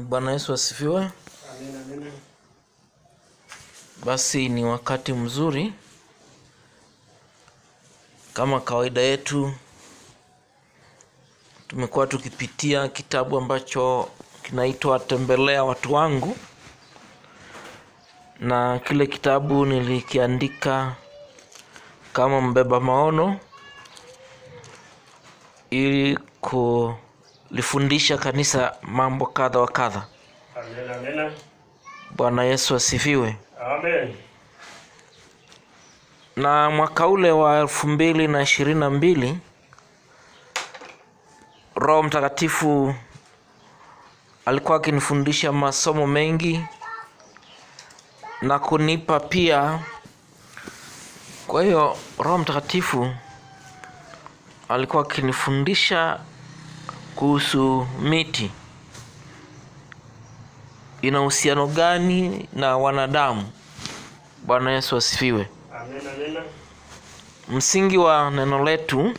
Bwana Yesu asifiwe. Amen. Basi ni wakati mzuri kama kawaida yetu tumekuwa tukipitia kitabu ambacho kinaitwa Tembelea Watu Wangu, na kile kitabu nilikiandika kama mbeba maono ili kulifundisha kanisa mambo kadha wa kadha. Amen. Bwana Yesu asifiwe. Amen. Na mwaka ule wa 2022 Roho Mtakatifu alikuwa akinifundisha masomo mengi na kunipa pia. Kwa hiyo Roho Mtakatifu alikuwa akinifundisha kuhusu miti. Ina uhusiano gani na wanadamu? Bwana Yesu asifiwe. Amen. Msingi wa neno letu,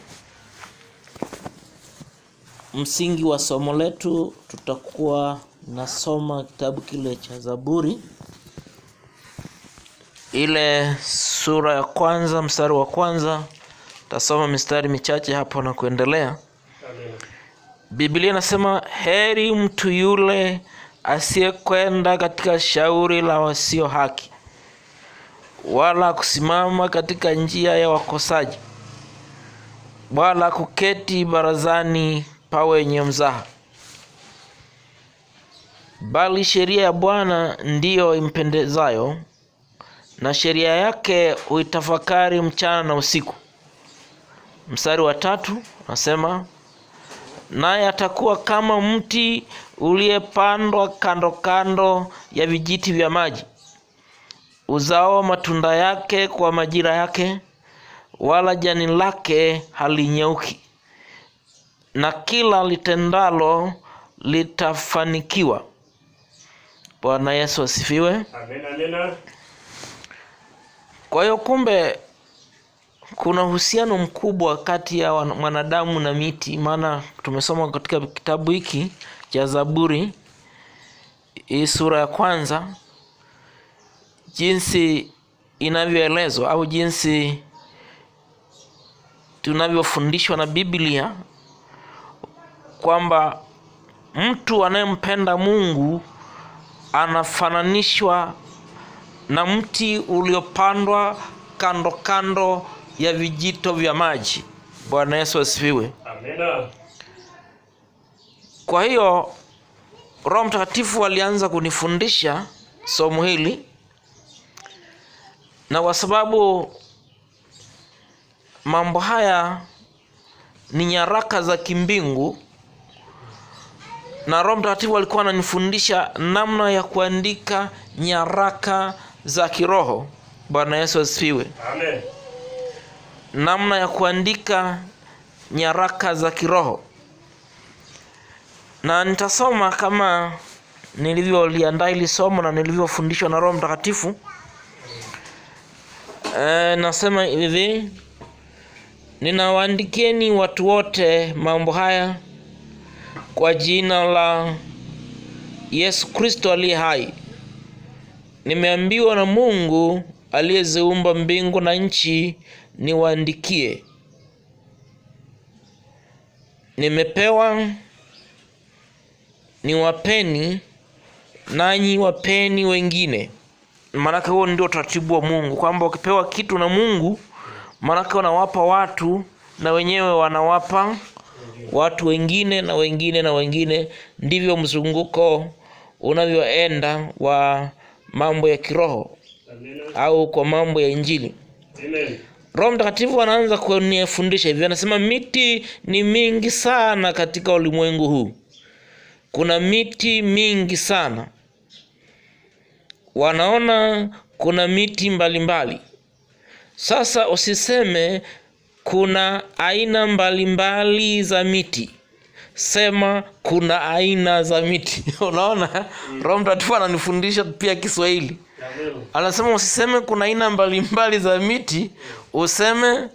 msingi wa somo letu, tutakuwa nasoma kitabu kile cha Zaburi, ile sura ya kwanza, mstari wa kwanza. Tasoma mistari michache hapo na kuendelea. Amen. Biblia inasema, heri mtu yule asiyekwenda katika shauri la wasio haki, wala kusimama katika njia ya wakosaji, wala kuketi barazani pa wenye mzaha. Bali sheria ya Bwana ndiyo impendezayo, na sheria yake uitafakari mchana na usiku. Mstari wa 3 nasema, naye atakuwa kama mti uliyepandwa kando kando ya vijiti vya maji, uzao matunda yake kwa majira yake, wala jani lake halinyauki, na kila litendalo litafanikiwa. Bwana Yesu asifiwe. Amen. Kwa hiyo kumbe kuna uhusiano mkubwa kati ya mwanadamu na miti, maana tumesoma katika kitabu hiki cha Zaburi, hii sura ya kwanza, jinsi inavyoelezwa au jinsi tunavyofundishwa na Biblia kwamba mtu anayempenda Mungu anafananishwa na mti uliopandwa kando kando ya vijito vya maji. Bwana Yesu asifiwe. Amen. Kwa hiyo Roho Mtakatifu alianza kunifundisha somo hili, na kwa sababu mambo haya ni nyaraka za kimbingu, na Roho Mtakatifu alikuwa ananifundisha namna ya kuandika nyaraka za kiroho. Bwana Yesu asifiwe. Amen. Namna ya kuandika nyaraka za kiroho. Na nitasoma kama nilivyoliandaa hili somo na nilivyofundishwa na Roho Mtakatifu. Nasema hivi, ninawaandikieni watu wote mambo haya kwa jina la Yesu Kristo aliye hai. Nimeambiwa na Mungu aliyeziumba mbingu na nchi niwaandikie. Nimepewa niwapeni, nanyi wapeni wengine. Maana huo ndio taratibu wa Mungu, kwamba ukipewa kitu na Mungu, maana unawapa watu na wenyewe wanawapa watu wengine na wengine na wengine. Ndivyo mzunguko unavyoenda wa mambo ya kiroho. Amen. Au kwa mambo ya Injili. Amen. Roho Mtakatifu anaanza kunifundisha hivi, anasema miti ni mingi sana katika ulimwengu huu. Kuna miti mingi sana. Wanaona kuna miti mbalimbali. Sasa usiseme kuna aina mbalimbali za miti, sema kuna aina za miti. Unaona? Roho Mtakatifu ananifundisha pia Kiswahili. Amen. Anasema usiseme kuna aina mbalimbali za miti, useme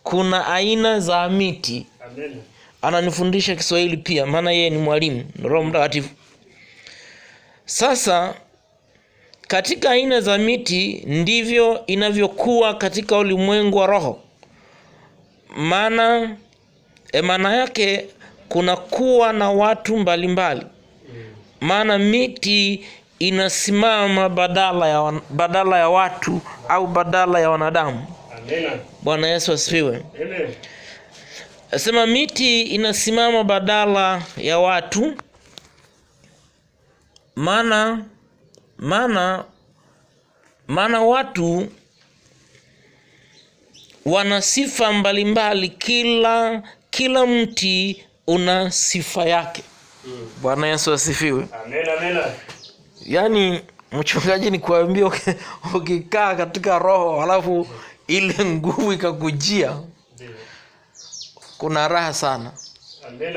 kuna aina za miti. Amen. Ananifundisha Kiswahili pia, maana yeye ni mwalimu, Roho Mtakatifu. Sasa katika aina za miti ndivyo inavyokuwa katika ulimwengu wa roho. Maana yake kuna kuwa na watu mbalimbali. Maana miti inasimama badala ya watu au badala ya wanadamu. Amina. Bwana Yesu asifiwe. Amen. Nasema miti inasimama badala ya watu. Maana watu wana sifa mbalimbali. Kila mti una sifa yake. Bwana Yesu asifiwe. Amen. Amen. Yaani mchungaji ni kuambia ukikaa katika roho halafu ile nguvu ikakujia, kuna raha sana. Amen.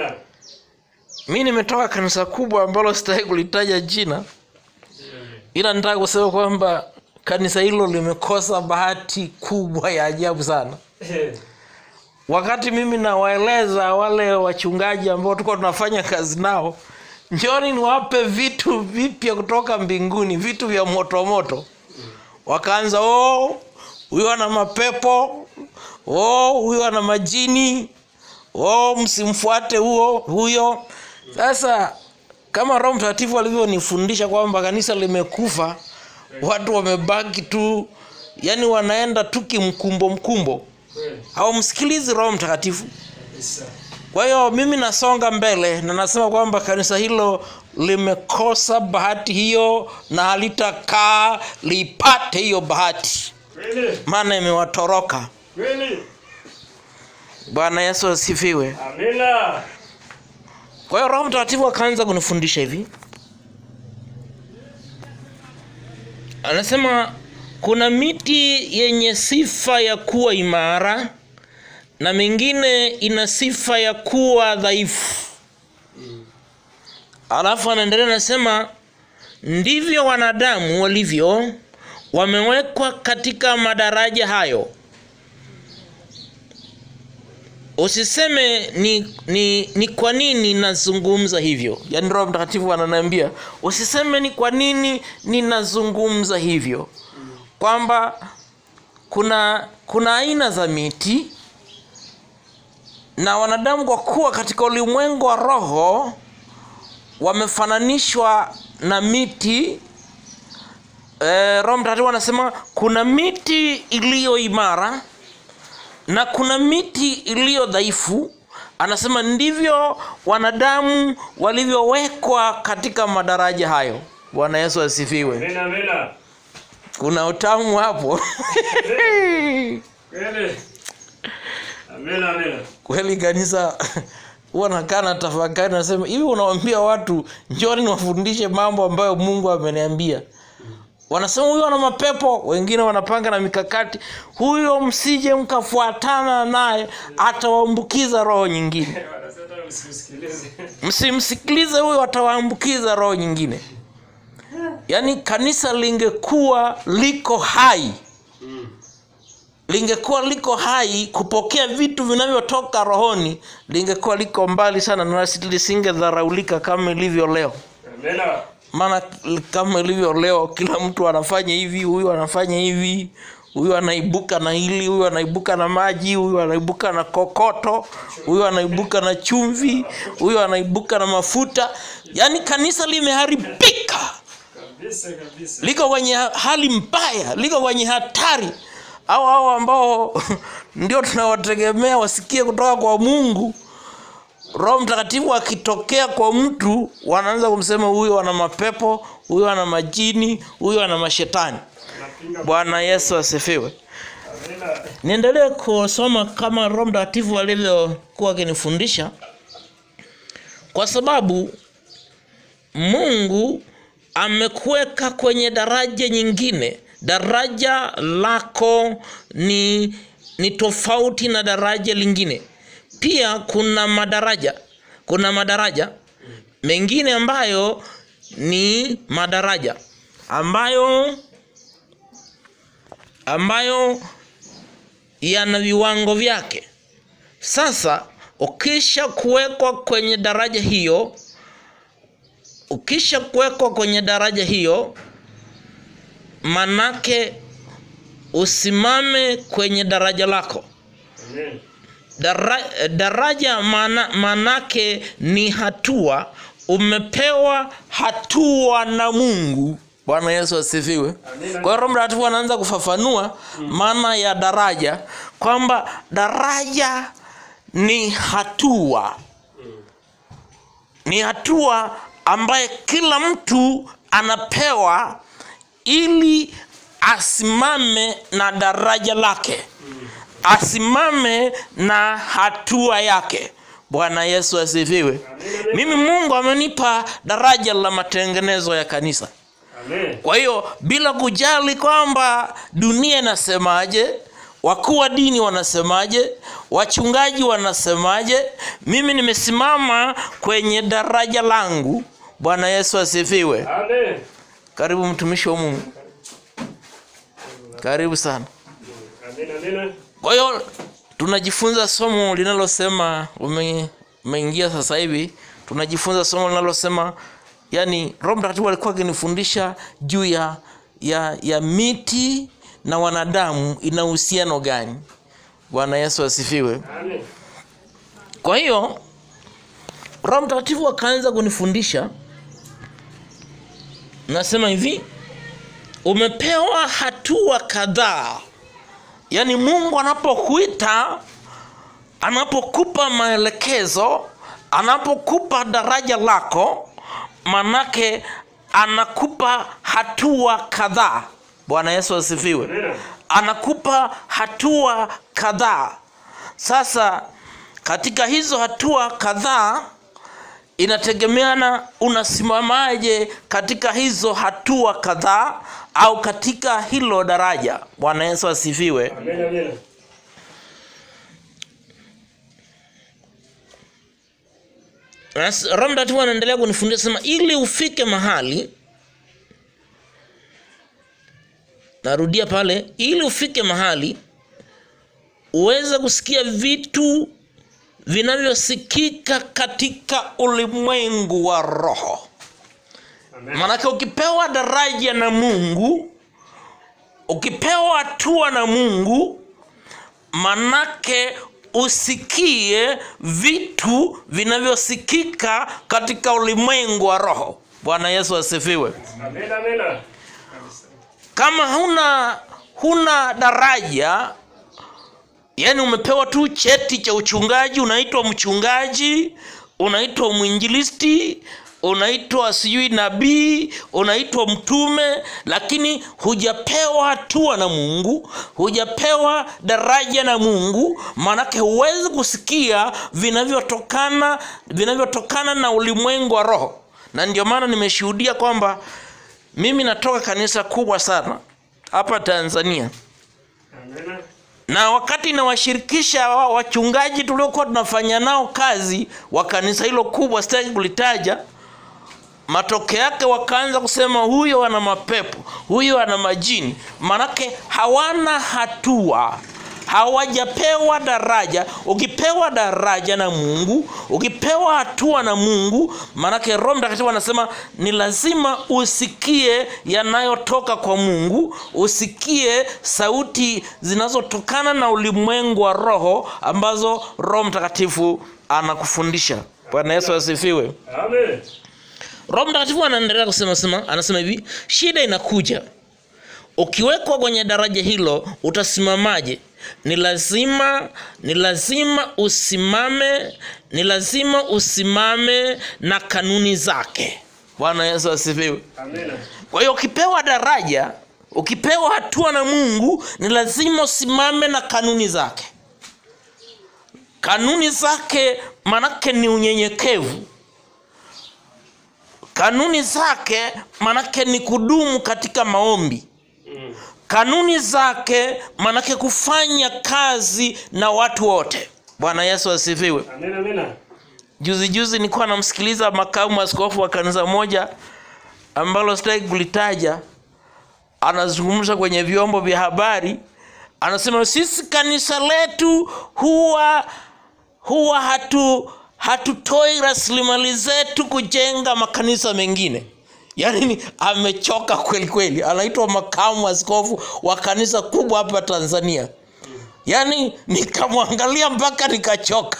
Mimi nimetoka kanisa kubwa ambalo sitaki kulitaja jina, ila nataka kusema kwamba kanisa hilo limekosa bahati kubwa ya ajabu sana. Wakati mimi nawaeleza wale wachungaji ambao tulikuwa tunafanya kazi nao, njoni niwape vitu vipya kutoka mbinguni, vitu vya moto. Wakaanza, huyo ana mapepo, huyo ana majini, msimfuate huyo. Sasa kama Roho Mtakatifu alivyonifundisha kwamba kanisa limekufa, watu wamebaki tu, yani wanaenda tu kimkumbo. Hawamsikilizi Roho Mtakatifu. Kwa hiyo mimi nasonga mbele na nasema kwamba kanisa hilo limekosa bahati hiyo na halitakaa lipate hiyo bahati. Maana imewatoroka. Bwana Yesu asifiwe. Amina. Kwa hiyo Roho Mtakatifu akaanza kunifundisha hivi. Anasema kuna miti yenye sifa ya kuwa imara na mingine ina sifa ya kuwa dhaifu. Alafu anaendelea anasema ndivyo wanadamu walivyo, wamewekwa katika madaraja hayo. Usiseme ni kwa nini nazungumza hivyo. Yaani Roho Mtakatifu ananiambia usiseme ni kwa nini ninazungumza hivyo. Kwamba kuna aina za miti na wanadamu kwa kuwa katika ulimwengu wa roho wamefananishwa na miti. Roho Mtakatifu anasema kuna miti iliyo imara na kuna miti iliyo dhaifu. Anasema ndivyo wanadamu walivyowekwa katika madaraja hayo. Bwana Yesu asifiwe. Amina. Amina. Kuna utamu hapo. Amina. Amina. Kweli kanisa huwa nakaa na tafakari, nasema hivi unawaambia watu njoni niwafundishe mambo ambayo Mungu ameniambia. Wanasema huyo ana mapepo, wengine wanapanga na mikakati, huyo msije mkafuatana naye atawaambukiza roho nyingine. Msimsikilize huyo, atawaambukiza roho nyingine. Yaani kanisa lingekuwa liko hai. Lingekuwa liko hai kupokea vitu vinavyotoka rohoni, lingekuwa liko mbali sana na lisingedharaulika kama ilivyo leo. Amina. Maana kama ilivyo leo kila mtu anafanya hivi, huyu anafanya hivi, huyu anaibuka na hili, huyu anaibuka na maji, huyu anaibuka na kokoto, huyu anaibuka na chumvi, huyu anaibuka na mafuta. Yaani kanisa limeharibika. Kabisa. Liko kwenye hali mbaya, liko kwenye hatari. Hao ambao ndio tunawategemea wasikie kutoka kwa Mungu, Roho Mtakatifu akitokea kwa mtu wanaanza kumsema huyo ana mapepo, huyo ana majini, huyo ana mashetani. Bwana Yesu asifiwe. Niendelee kusoma kama Roho Mtakatifu alivyokuwa akinifundisha, kwa sababu Mungu amekuweka kwenye daraja nyingine. Daraja lako ni tofauti na daraja lingine. Pia kuna madaraja mengine ambayo ni madaraja ambayo yana viwango vyake. Sasa ukisha kuwekwa kwenye daraja hiyo, ukisha kuwekwa kwenye daraja hiyo, manake usimame kwenye daraja lako. Amen. Daraja manake ni hatua. Umepewa hatua na Mungu. Bwana Yesu asifiwe. Kwa hiyo Mtakatifu anaanza kufafanua maana ya daraja, kwamba daraja ni hatua. Ni hatua ambaye kila mtu anapewa ili asimame na daraja lake. Asimame na hatua yake. Bwana Yesu asifiwe. Mimi Mungu amenipa daraja la matengenezo ya kanisa. Amen. Kwa hiyo bila kujali kwamba dunia inasemaje, wakuu wa dini wanasemaje, wachungaji wanasemaje, mimi nimesimama kwenye daraja langu. Bwana Yesu asifiwe. Amen. Karibu mtumishi wa Mungu. Karibu sana. Amen. Kwa hiyo tunajifunza somo linalosema, umeingia sasa hivi, tunajifunza somo linalosema, yani Roho Mtakatifu alikuwa akinifundisha juu ya miti na wanadamu ina uhusiano gani. Bwana Yesu asifiwe. Amen. Kwa hiyo Roho Mtakatifu akaanza kunifundisha, nasema hivi, umepewa hatua kadhaa. Yani Mungu anapokuita, anapokupa maelekezo, anapokupa daraja lako, manake anakupa hatua kadhaa. Bwana Yesu asifiwe. Anakupa hatua kadhaa. Sasa katika hizo hatua kadhaa inategemeana unasimamaje katika hizo hatua kadhaa au katika hilo daraja. Bwana Yesu asifiwe. Amen. Roho Mtakatifu anaendelea kunifundisha sema, ili ufike mahali, narudia pale, ili ufike mahali uweze kusikia vitu vinavyosikika katika ulimwengu wa roho. Maana ukipewa daraja na Mungu, ukipewa hatua na Mungu, manake usikie vitu vinavyosikika katika ulimwengu wa roho. Bwana Yesu asifiwe. Amen. Kama huna daraja, yani umepewa tu cheti cha uchungaji, unaitwa mchungaji, unaitwa mwinjilisti, unaitwa sijui nabii, unaitwa mtume, lakini hujapewa hatua na Mungu, hujapewa daraja na Mungu, manake huwezi kusikia vinavyotokana na ulimwengu wa roho. Na ndio maana nimeshuhudia kwamba mimi natoka kanisa kubwa sana hapa Tanzania. Amen. Na wakati nawashirikisha wachungaji tuliokuwa tunafanya nao kazi wa kanisa hilo kubwa, sitaki kulitaja, matokeo yake wakaanza kusema huyo ana mapepo, huyo ana majini. Manake hawana hatua, hawajapewa daraja. Ukipewa daraja na Mungu, ukipewa hatua na Mungu, manake Roho Mtakatifu anasema ni lazima usikie yanayotoka kwa Mungu, usikie sauti zinazotokana na ulimwengu wa roho ambazo Roho Mtakatifu anakufundisha. Bwana Yesu asifiwe. Amen. Roho Mtakatifu anaendelea anasema hivi, shida inakuja. Ukiwekwa kwenye daraja hilo utasimamaje? Ni lazima usimame na kanuni zake. Bwana Yesu asifiwe. Amen. Kwa hiyo ukipewa daraja, ukipewa hatua na Mungu, ni lazima usimame na kanuni zake. Kanuni zake manake ni unyenyekevu. Kanuni zake manake ni kudumu katika maombi. Kanuni zake manake kufanya kazi na watu wote. Bwana Yesu asifiwe. Amen. Juzi nilikuwa namsikiliza makamu askofu wa kanisa moja ambalo sitaki kulitaja, anazungumza kwenye vyombo vya habari. Anasema sisi kanisa letu huwa hatutoi rasilimali zetu kujenga makanisa mengine. Yaani amechoka kweli kweli. Anaitwa makamu askofu wa kanisa kubwa hapa Tanzania. Yaani nikamwangalia mpaka nikachoka.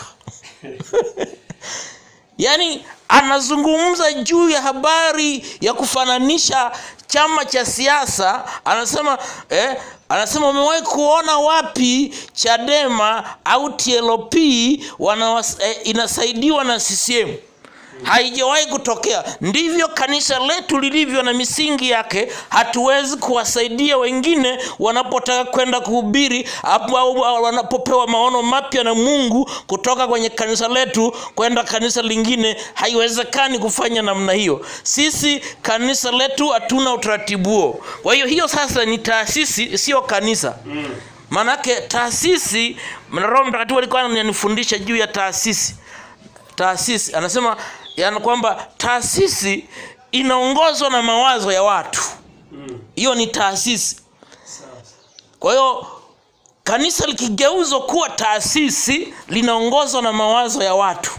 Yaani anazungumza juu ya habari ya kufananisha chama cha siasa. Anasema umewahi kuona wapi Chadema au TLP inasaidiwa na CCM? Haijawahi kutokea. Ndivyo kanisa letu lilivyo na misingi yake. Hatuwezi kuwasaidia wengine wanapotaka kwenda kuhubiri au wanapopewa maono mapya na Mungu kutoka kwenye kanisa letu kwenda kanisa lingine. Haiwezekani kufanya namna hiyo. Sisi kanisa letu hatuna utaratibu huo. Kwa hiyo sasa ni taasisi, sio kanisa. Manake taasisi, Roho Mtakatifu alikuwa ananifundisha juu ya taasisi. Taasisi anasema kwamba taasisi inaongozwa na mawazo ya watu. Hiyo ni taasisi. Kwa hiyo kanisa likigeuzwa kuwa taasisi linaongozwa na mawazo ya watu.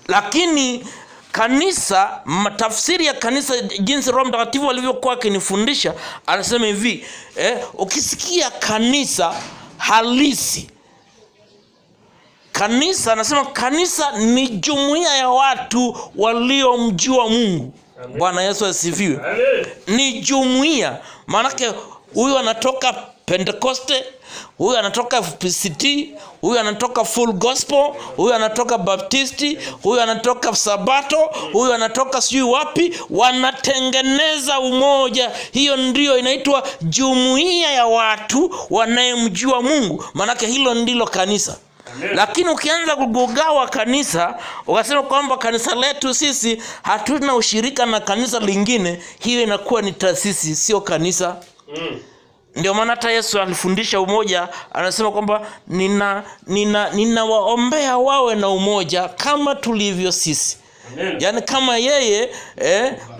Lakini kanisa, tafsiri ya kanisa jinsi Roho Mtakatifu alivyokuwa akinifundisha, anasema hivi, ukisikia kanisa halisi, kanisa, anasema kanisa ni jumuiya ya watu waliomjua Mungu. Bwana Yesu asifiwe. Ni jumuiya. Maanake huyu anatoka Pentecoste, huyu anatoka FPCT, huyu anatoka Full Gospel, huyu anatoka Baptisti, huyu anatoka Sabato, huyu anatoka sijui wapi, wanatengeneza umoja. Hiyo ndio inaitwa jumuiya ya watu wanayemjua Mungu. Maanake hilo ndilo kanisa. Lakini ukianza kugawa kanisa, ukasema kwamba kanisa letu sisi hatuna ushirika na kanisa lingine, hiyo inakuwa ni taasisi, sio kanisa. Ndio maana hata Yesu alifundisha umoja. Anasema kwamba ninawaombea wawe na umoja kama tulivyo sisi. Yaani kama yeye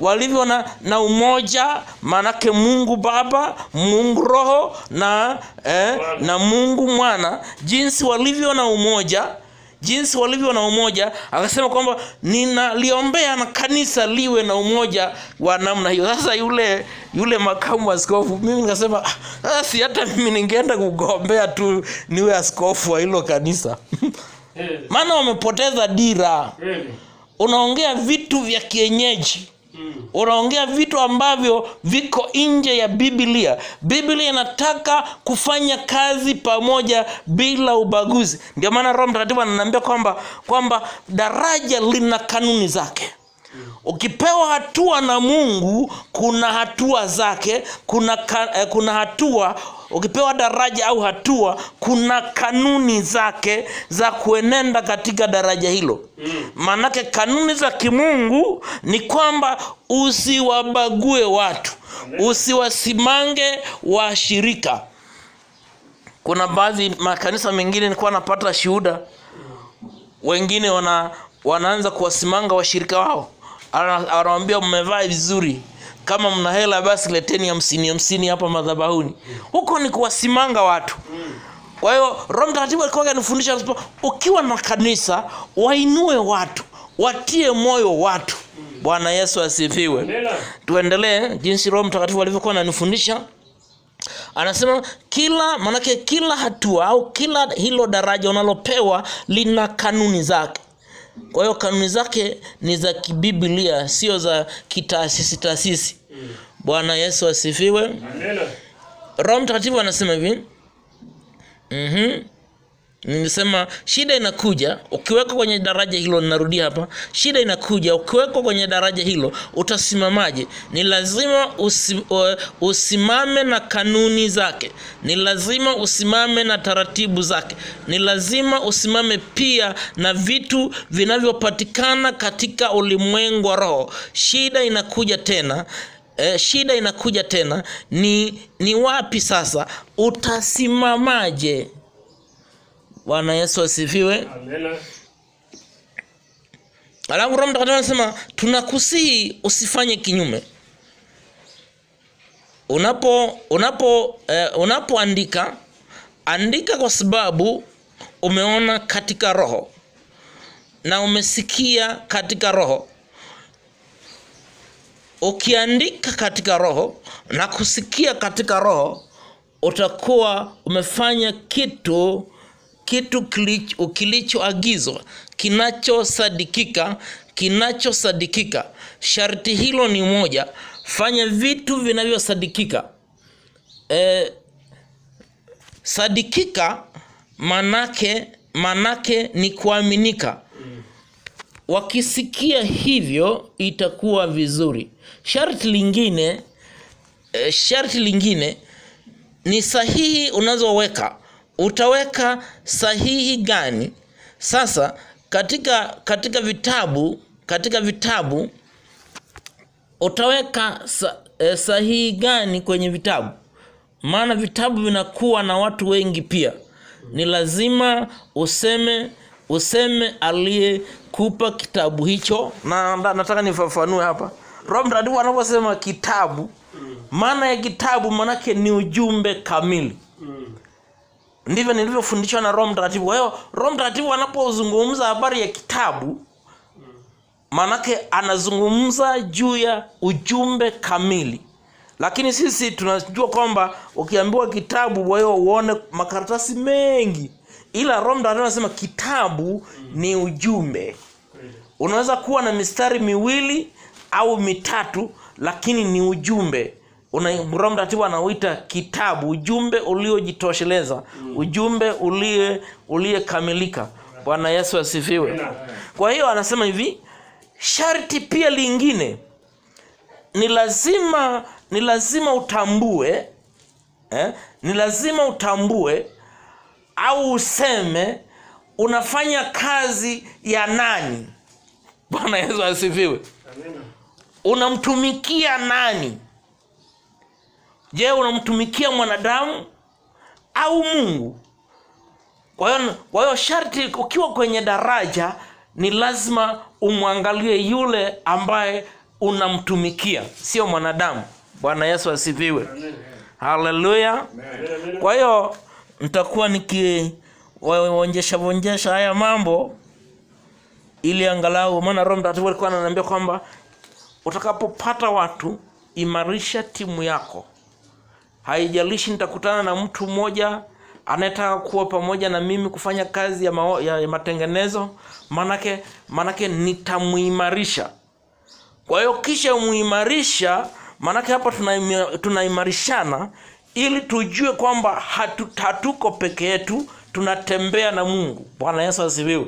walivyo na umoja, manake Mungu Baba, Mungu Roho na Mungu Mwana, jinsi walivyo na umoja, akasema kwamba ninaliombea na kanisa liwe na umoja wa namna hiyo. Sasa yule makamu askofu, mimi nikasema si hata mimi ningeenda kugombea tu niwe askofu wa hilo kanisa. Maana wamepoteza dira. Unaongea vitu vya kienyeji. Unaongea vitu ambavyo viko nje ya Biblia. Biblia inataka kufanya kazi pamoja bila ubaguzi. Ndio maana Roho Mtakatifu ananiambia kwamba daraja lina kanuni zake. Ukipewa hatua na Mungu, kuna hatua zake, kuna hatua. Ukipewa daraja au hatua, kuna kanuni zake za kuenenda katika daraja hilo. Manake kanuni za kimungu ni kwamba usiwabague watu, usiwasimange washirika. Kuna baadhi makanisa mengine nilikuwa napata shuhuda, wengine wanaanza kuwasimanga washirika wao. Anawaambia mmevaa vizuri, kama mna hela basi leteni 50 hapa madhabahuni. Huko ni kuwasimanga watu. Kwa hiyo Roho Mtakatifu alikuwa anifundisha, ukiwa na kanisa wainue watu, watie moyo watu. Bwana Yesu asifiwe. Tuendelee jinsi Roho Mtakatifu alivyokuwa ananifundisha. Anasema kila hatua au kila hilo daraja unalopewa lina kanuni zake. Kwa hiyo kanuni zake ni za kibiblia, sio za kitaasisi. Bwana Yesu asifiwe. Amen. Roho Mtakatifu anasema hivi. Nilisema shida inakuja ukiweka kwenye daraja hilo. Ninarudia hapa, shida inakuja ukiweka kwenye daraja hilo, utasimamaje? Ni lazima usimame na kanuni zake. Ni lazima usimame na taratibu zake. Ni lazima usimame pia na vitu vinavyopatikana katika ulimwengu wa roho. Shida inakuja tena. Ni wapi sasa? Utasimamaje? Bwana Yesu asifiwe. Amen. Alafu Roho Mtakatifu anasema tunakusihi usifanye kinyume. Unapoandika, andika kwa sababu umeona katika roho. na umesikia katika roho. Ukiandika katika roho na kusikia katika roho, utakuwa umefanya kitu kilichoagizwa, kinachosadikika. Sharti hilo ni moja: fanya vitu vinavyosadikika. Sadikika manake ni kuaminika. Wakisikia hivyo itakuwa vizuri. Sharti lingine ni sahihi unazoweka. Utaweka sahihi gani? Sasa katika vitabu utaweka sahihi gani kwenye vitabu? Maana vitabu vinakuwa na watu wengi pia. Ni lazima useme aliyekupa kitabu hicho. Na nataka nifafanue hapa. Roho Mtakatifu anaposema kitabu, maana ya kitabu manake ni ujumbe kamili. Ndivyo nilivyofundishwa na Roho Mtakatifu. Kwa hiyo Roho Mtakatifu anapozungumza habari ya kitabu, manake anazungumza juu ya ujumbe kamili. Lakini sisi tunajua kwamba ukiambiwa kitabu wewe uone makaratasi mengi, ila Roho Mtakatifu anasema kitabu ni ujumbe. Unaweza kuwa na mistari 2 au 3, lakini ni ujumbe. Roho Mtakatifu anauita kitabu, ujumbe uliojitosheleza, ujumbe uliyekamilika. Bwana Yesu asifiwe. Kwa hiyo anasema hivi, sharti pia lingine ni lazima utambue, ni lazima utambue au useme unafanya kazi ya nani. Bwana Yesu asifiwe. Unamtumikia nani? Je, unamtumikia mwanadamu au Mungu? Kwa hiyo sharti, ukiwa kwenye daraja, ni lazima umwangalie yule ambaye unamtumikia, sio mwanadamu. Bwana Yesu asifiwe. Haleluya. Kwa hiyo nitakuwa nikiwaonjesha haya mambo ili angalau, maana Roho Mtakatifu alikuwa ananiambia kwamba utakapopata watu, imarisha timu yako. Haijalishi nitakutana na mtu mmoja anayetaka kuwa pamoja na mimi kufanya kazi ya matengenezo, manake nitamuimarisha. Kwa hiyo kisha muimarisha, manake hapa tunaimarishana ili tujue kwamba hatuko peke yetu, tunatembea na Mungu. Bwana Yesu asifiwe.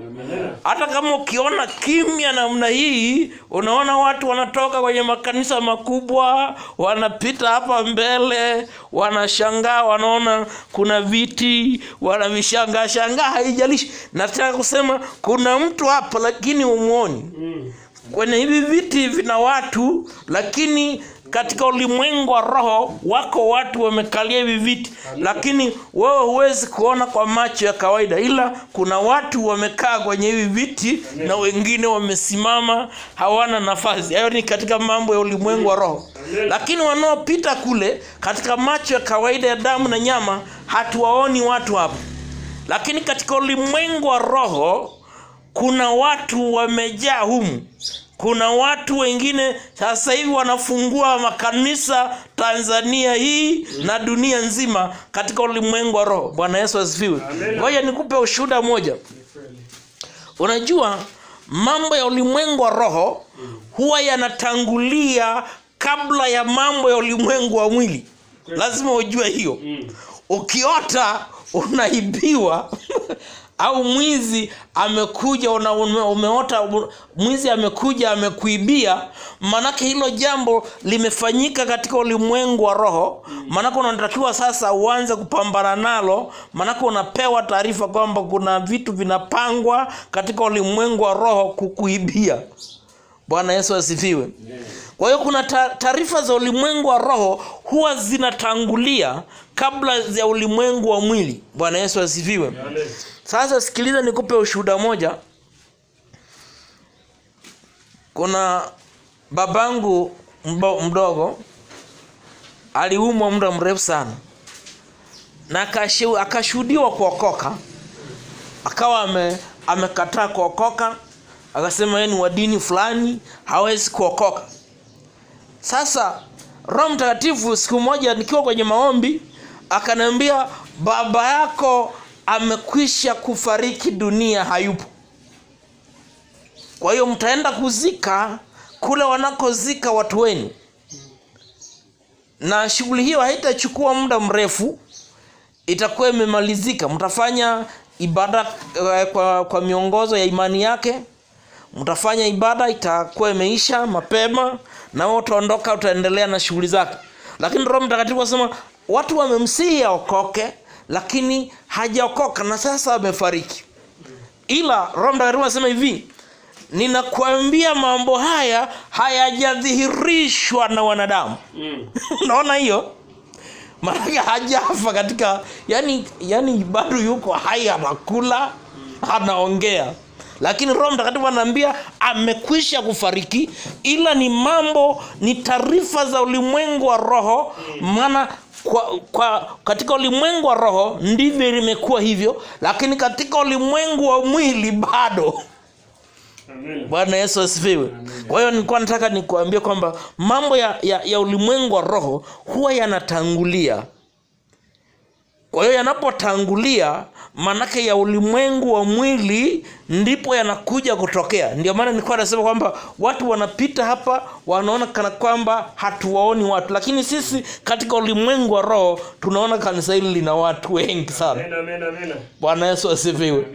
Hata kama ukiona kimya namna hii, unaona watu wanatoka kwenye makanisa makubwa, wanapita hapa mbele, wanashangaa, wanaona kuna viti, wanavishangaa, haijalishi. Nataka kusema kuna mtu hapa lakini umuoni. Kwenye hivi viti vina watu, lakini katika ulimwengu wa roho wako watu wamekalia hivi viti. Lakini wewe huwezi kuona kwa macho ya kawaida, ila kuna watu wamekaa kwenye hivi viti na wengine wamesimama, hawana nafasi. Hayo ni katika mambo ya ulimwengu wa roho. Lakini wanaopita kule, katika macho ya kawaida ya damu na nyama, hatuwaoni watu hapo. Lakini katika ulimwengu wa roho kuna watu wamejaa humu. Kuna watu wengine sasa hivi wanafungua makanisa Tanzania hii na dunia nzima katika ulimwengu wa roho. Bwana Yesu asifiwe. Ngoja nikupe ushuhuda moja. Unajua mambo ya ulimwengu wa roho huwa yanatangulia kabla ya mambo ya ulimwengu wa mwili. Lazima ujue hiyo. Ukiota unaibiwa au mwizi amekuja, umeota mwizi amekuja amekuibia, manake hilo jambo limefanyika katika ulimwengu wa roho. Manake unatakiwa sasa uanze kupambana nalo, manake unapewa taarifa kwamba kuna vitu vinapangwa katika ulimwengu wa roho kukuibia. Bwana Yesu asifiwe. Kwa hiyo kuna taarifa za ulimwengu wa roho huwa zinatangulia kabla ya ulimwengu wa mwili. Bwana Yesu asifiwe. Sasa sikiliza nikupe ushuhuda moja. Kuna babangu mdogo aliumwa muda mrefu sana, na akashuhudiwa kuokoka. Akawa amekataa kuokoka, akasema yeye ni wa dini fulani, hawezi kuokoka. Sasa Roho Mtakatifu siku moja nikiwa kwenye maombi akaniambia, baba yako amekwisha kufariki dunia, hayupo. Kwa hiyo mtaenda kuzika kule wanakozika watu wenu. Na shughuli hiyo haitachukua muda mrefu, itakuwa imemalizika. Mtafanya ibada kwa miongozo ya imani yake. Mtafanya ibada, itakuwa imeisha mapema, na wewe utaondoka, utaendelea na shughuli zake. Lakini Roho Mtakatifu asema watu wamemsihi aokoke, lakini hajaokoka na sasa amefariki. Ila Roho Mtakatifu asema hivi, ninakuambia mambo haya hayajadhihirishwa na wanadamu. Unaona hiyo? Maana hajafa katika yani bado yuko hai, anakula, anaongea. Lakini Roho Mtakatifu anaambia amekwisha kufariki, ila ni taarifa za ulimwengu wa roho. Maana katika ulimwengu wa roho ndivyo limekuwa hivyo, lakini katika ulimwengu wa mwili bado. Bwana Yesu asifiwe. Kwa hiyo nilikuwa nataka nikuambie kwamba mambo ya ulimwengu wa roho huwa yanatangulia. Kwa hiyo yanapotangulia, manake ya ulimwengu wa mwili ndipo yanakuja kutokea. Ndio maana nilikuwa nasema kwamba watu wanapita hapa wanaona kana kwamba hatuwaoni watu, lakini sisi katika ulimwengu wa roho tunaona kanisa hili lina watu wengi sana. Amen. Bwana Yesu asifiwe.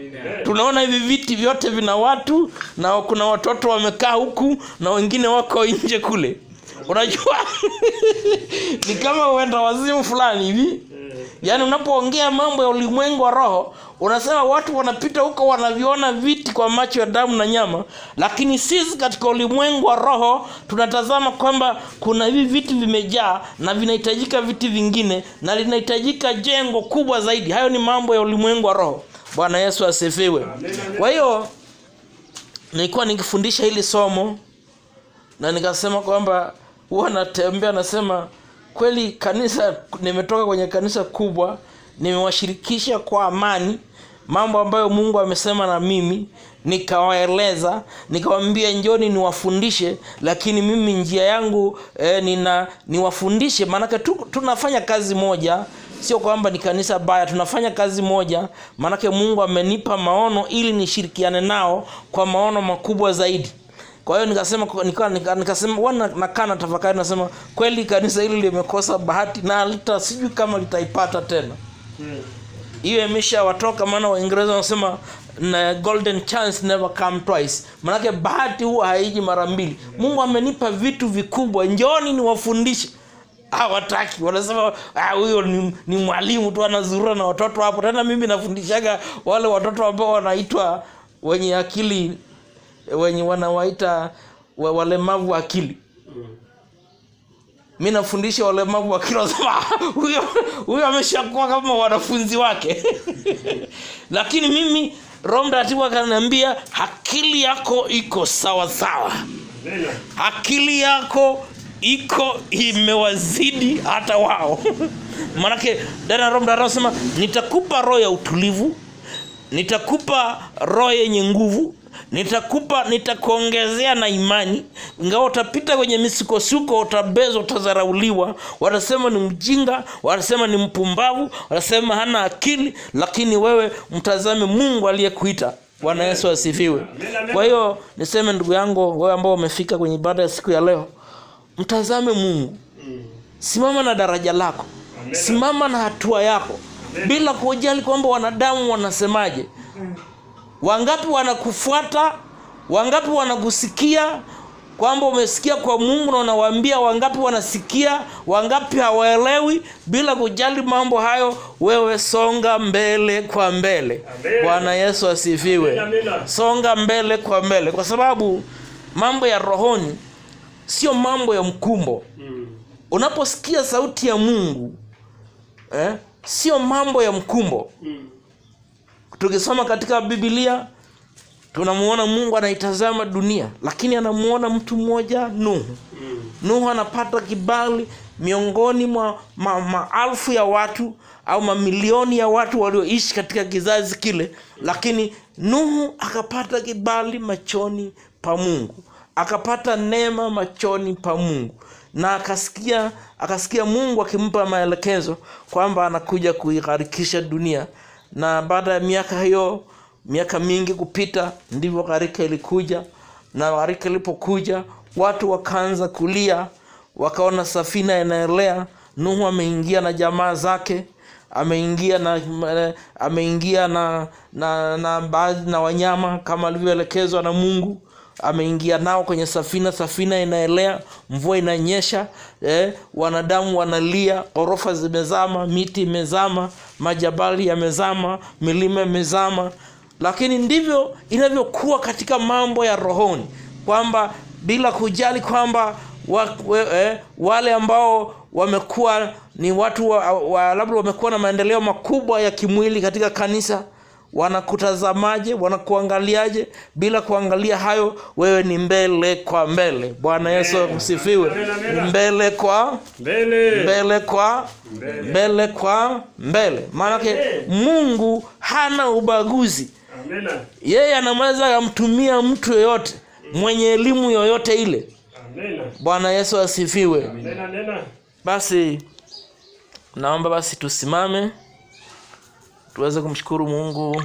Tunaona hivi viti vyote vina watu, na kuna watoto wamekaa huku na wengine wako nje kule. Unajua ni kama uenda wazimu fulani hivi. Yaani unapoongea mambo ya ulimwengu wa roho, unasema watu wanapita huko wanaviona viti kwa macho ya damu na nyama, lakini sisi katika ulimwengu wa roho tunatazama kwamba kuna hivi viti vimejaa na vinahitajika viti vingine na linahitajika jengo kubwa zaidi. Hayo ni mambo ya ulimwengu wa roho. Bwana Yesu asifiwe. Kwa hiyo nilikuwa nikifundisha hili somo na nikasema kwamba huwa natembea nasema kweli kanisa, nimetoka kwenye kanisa kubwa, nimewashirikisha kwa amani mambo ambayo Mungu amesema na mimi, nikawaeleza, nikawaambia njoni niwafundishe, lakini mimi njia yangu niwafundishe. Maana tunafanya kazi moja, sio kwamba ni kanisa baya, tunafanya kazi moja. Maana Mungu amenipa maono ili nishirikiane nao kwa maono makubwa zaidi. Kwa hiyo nikasema wana nakana tafakari, nasema kweli kanisa hili limekosa bahati na sijui kama litaipata tena. Hiyo imeshawatoka. Maana Waingereza wanasema golden chance never come twice. Maana bahati huwa haiji mara mbili. Mungu amenipa vitu vikubwa, njoni niwafundishe. Hawataki, wanasema huyo ni mwalimu tu anazurura na watoto hapo. Tena mimi nafundishaga wale watoto ambao wanaitwa wenye akili, wenye wanawaita walemavu wa akili. Mimi nafundisha walemavu wa akili, wanasema huyo ameshakuwa kama wanafunzi wake. Lakini mimi Roho Mtakatifu akaniambia akili yako iko sawa sawa. Akili yako iko imewazidi hata wao. Manake dada Roho Mtakatifu anasema nitakupa roho ya utulivu, nitakupa roho yenye nguvu, nitakuongezea na imani. Ingawa utapita kwenye misukosuko, utabezwa, utadharauliwa, watasema ni mjinga, watasema ni mpumbavu, watasema hana akili, lakini wewe mtazame Mungu aliyekuita. Bwana Yesu asifiwe. Kwa hiyo niseme ndugu yangu, wewe ambao umefika kwenye ibada ya siku ya leo, mtazame Mungu. Simama na daraja lako. Simama na hatua yako bila kujali kwamba wanadamu wanasemaje. Wangapi wanakufuata, wangapi wanakusikia kwamba umesikia kwa Mungu na unawaambia, wangapi wanasikia, wangapi hawaelewi. Bila kujali mambo hayo, wewe songa mbele kwa mbele. Bwana Yesu asifiwe. Songa mbele kwa mbele, kwa sababu mambo ya rohoni sio mambo ya mkumbo. Unaposikia sauti ya Mungu sio mambo ya mkumbo. Tukisoma katika Biblia tunamuona Mungu anaitazama dunia, lakini anamuona mtu mmoja, Nuhu. Nuhu anapata kibali miongoni mwa maelfu ya watu au mamilioni ya watu walioishi katika kizazi kile, lakini Nuhu akapata kibali machoni pa Mungu, akapata neema machoni pa Mungu, na akasikia Mungu akimpa maelekezo kwamba anakuja kuigharikisha dunia. Na baada ya miaka mingi kupita, ndivyo gharika ilikuja. Na gharika ilipokuja, watu wakaanza kulia, wakaona safina inaelea. Nuhu ameingia na jamaa zake, ameingia na baadhi na wanyama kama alivyoelekezwa na Mungu. Ameingia nao kwenye safina inaelea, mvua inanyesha, wanadamu wanalia, orofa zimezama, miti imezama, majabali yamezama, milima imezama. Lakini ndivyo inavyokuwa katika mambo ya rohoni, kwamba bila kujali kwamba wale ambao wamekuwa ni watu labda wamekuwa na maendeleo makubwa ya kimwili katika kanisa, wanakutazamaje, wanakuangaliaje, bila kuangalia hayo, wewe ni mbele kwa mbele. Bwana Yesu asifiwe. Mbele kwa mbele. Maana Mungu hana ubaguzi. Yeye anaweza kumtumia mtu yeyote, mwenye elimu yoyote ile. Bwana Yesu asifiwe. Basi naomba tusimame tuweze kumshukuru Mungu